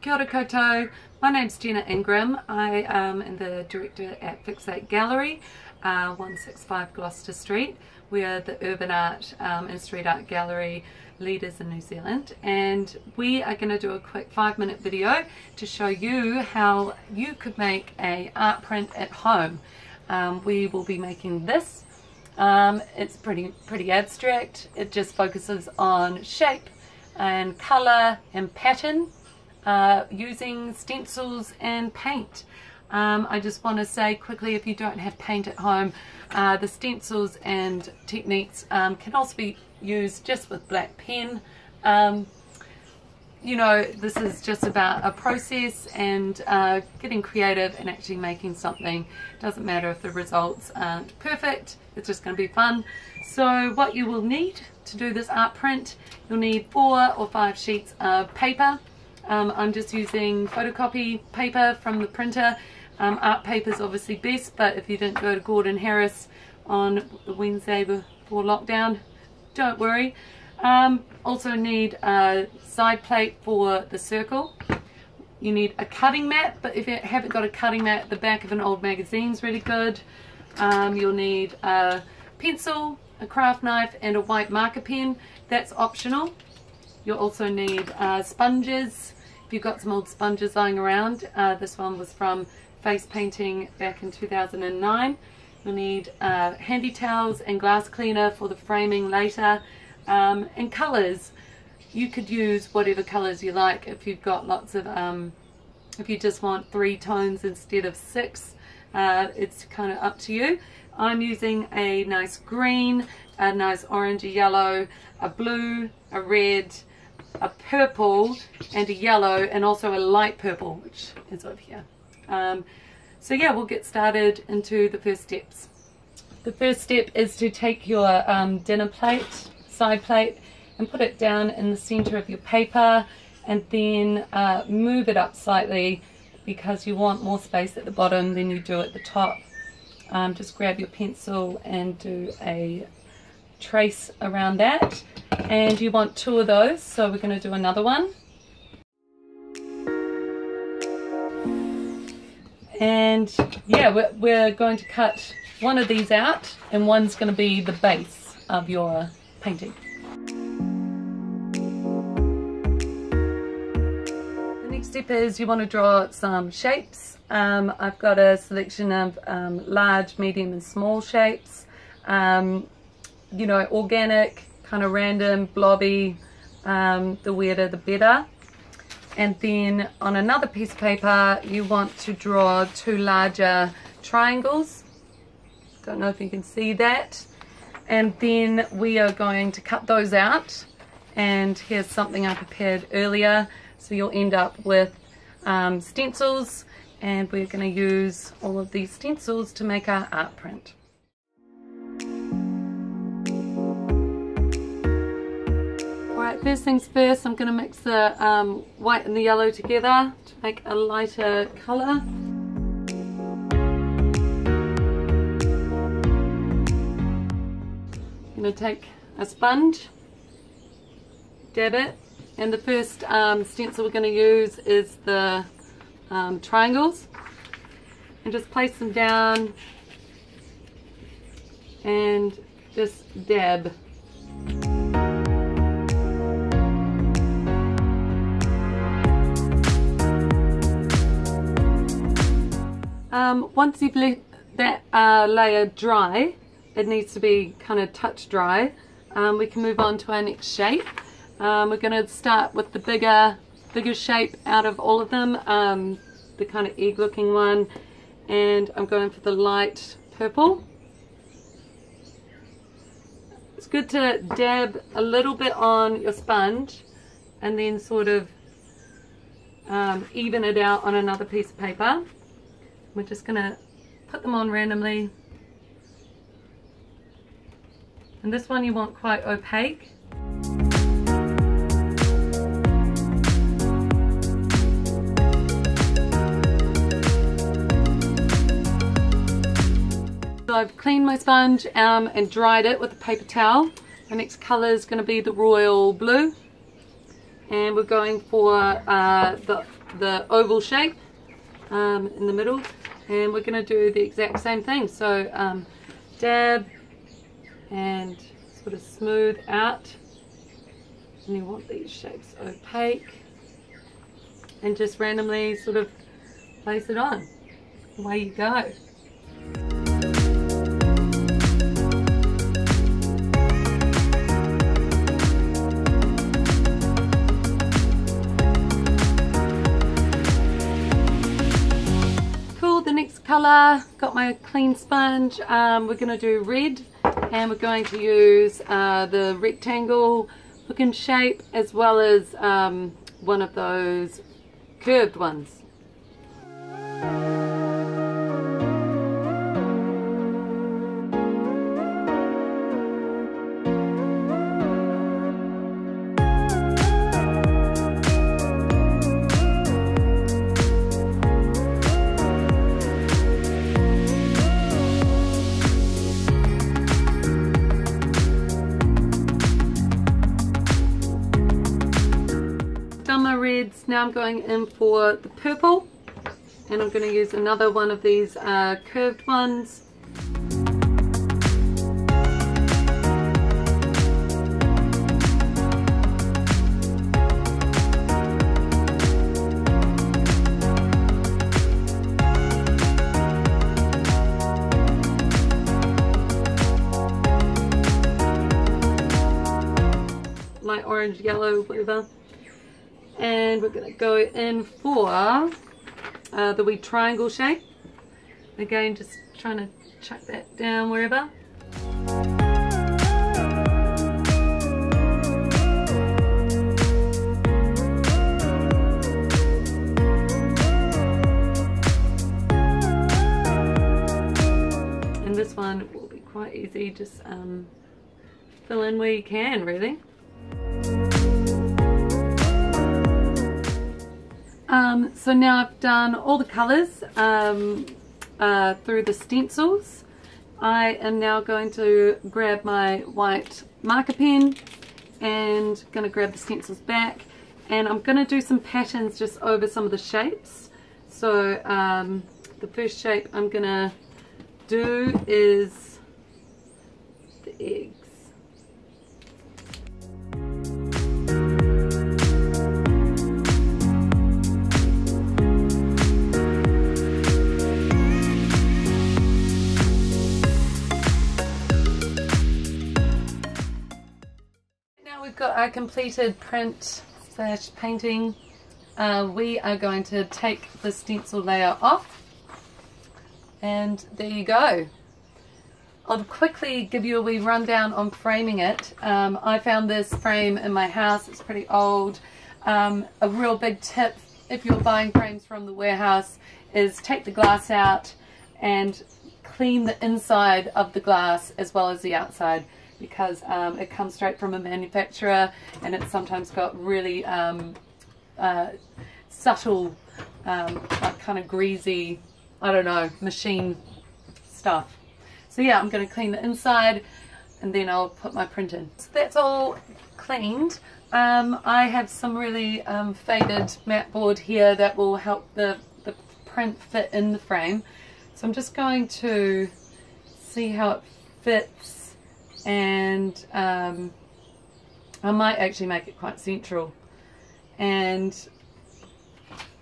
Kia ora koutou. My name's Jenna Ingram. I am the director at Fixate Gallery, 165 Gloucester Street. We are the urban art and street art gallery leaders in New Zealand, and we are going to do a quick 5-minute video to show you how you could make a art print at home. We will be making this. It's pretty abstract. It just focuses on shape and colour and pattern using stencils and paint. I just want to say quickly, if you don't have paint at home, the stencils and techniques can also be used just with black pen. You know, this is just about a process and getting creative and actually making something. Doesn't matter if the results aren't perfect, it's just going to be fun. So what you will need to do this art print, you'll need 4 or 5 sheets of paper. I'm just using photocopy paper from the printer. Art paper is obviously best, but if you didn't go to Gordon Harris on the Wednesday before lockdown, don't worry. Also need a side plate for the circle. You need a cutting mat, but if you haven't got a cutting mat, the back of an old magazine is really good. You'll need a pencil, a craft knife, and a white marker pen. That's optional. You'll also need sponges. If you've got some old sponges lying around, this one was from Face Painting back in 2009. You'll need handy towels and glass cleaner for the framing later, and colours. You could use whatever colours you like. If you've got lots of, if you just want 3 tones instead of 6, it's kind of up to you. I'm using a nice green, a nice orangey yellow, a blue, a red, a purple, and a yellow, and also a light purple, which is over here. So yeah, we'll get started into the first steps. The first step is to take your dinner plate, side plate, and put it down in the center of your paper, and then move it up slightly because you want more space at the bottom than you do at the top. Just grab your pencil and do a trace around that, and you want 2 of those, so we're going to do another one. And yeah, we're going to cut one of these out, and one's going to be the base of your painting. The next step is you want to draw some shapes. I've got a selection of large, medium and small shapes. You know, organic, kind of random, blobby, the weirder the better. And then on another piece of paper you want to draw 2 larger triangles. Don't know if you can see that. And then we are going to cut those out, and here's something I prepared earlier. So you'll end up with stencils, and we're going to use all of these stencils to make our art print. Alright, first things first, I'm going to mix the white and the yellow together to make a lighter colour. I'm going to take a sponge, dab it, and the first stencil we're going to use is the triangles, and just place them down and just dab. Once you've let that layer dry, it needs to be kind of touch dry, we can move on to our next shape. We're going to start with the bigger shape out of all of them, the kind of egg looking one, and I'm going for the light purple. It's good to dab a little bit on your sponge and then sort of even it out on another piece of paper. We're just going to put them on randomly, and this one you want quite opaque. So I've cleaned my sponge and dried it with a paper towel. The next colour is going to be the royal blue, and we're going for the the oval shape in the middle, and we're going to do the exact same thing. So dab and sort of smooth out, and you want these shapes opaque, and just randomly sort of place it on. Away you go. Cool, the next colour, got my clean sponge. We're going to do red, and we're going to use the rectangle looking shape as well as one of those curved ones. Reds. Now I'm going in for the purple, and I'm going to use another one of these curved ones. Light orange, yellow, whatever. And we're going to go in for the wee triangle shape. Again, just trying to chuck that down wherever. And this one will be quite easy, just fill in where you can, really. So now I've done all the colours through the stencils. I am now going to grab my white marker pen and going to grab the stencils back, and I'm going to do some patterns just over some of the shapes. So the first shape I'm going to do is the eggs. We've got our completed print / painting. We are going to take the stencil layer off, and there you go. I'll quickly give you a wee rundown on framing it. I found this frame in my house. It's pretty old. A real big tip if you're buying frames from the warehouse is take the glass out and clean the inside of the glass as well as the outside, because it comes straight from a manufacturer, and it's sometimes got really subtle, like kind of greasy, I don't know, machine stuff. So yeah, I'm going to clean the inside, and then I'll put my print in. So that's all cleaned. I have some really faded mat board here that will help the print fit in the frame. So I'm just going to see how it fits. And I might actually make it quite central, and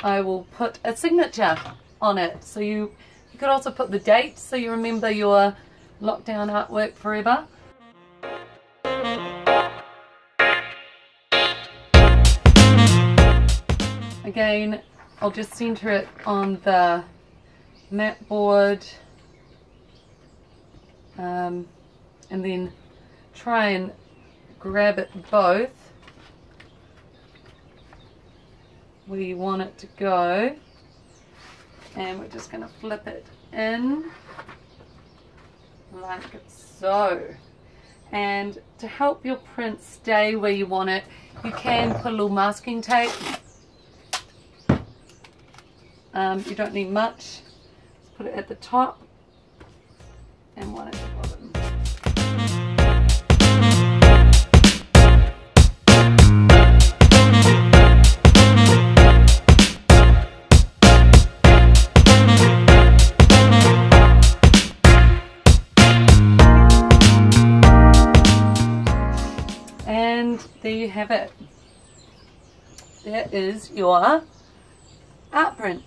I will put a signature on it. So you could also put the date so you remember your lockdown artwork forever. Again, I'll just center it on the mat board. And then try and grab it both where you want it to go, and we're just going to flip it in like so. And to help your print stay where you want it, you can put a little masking tape. You don't need much. Just put it at the top and one at the bottom. you have it. That is your art print.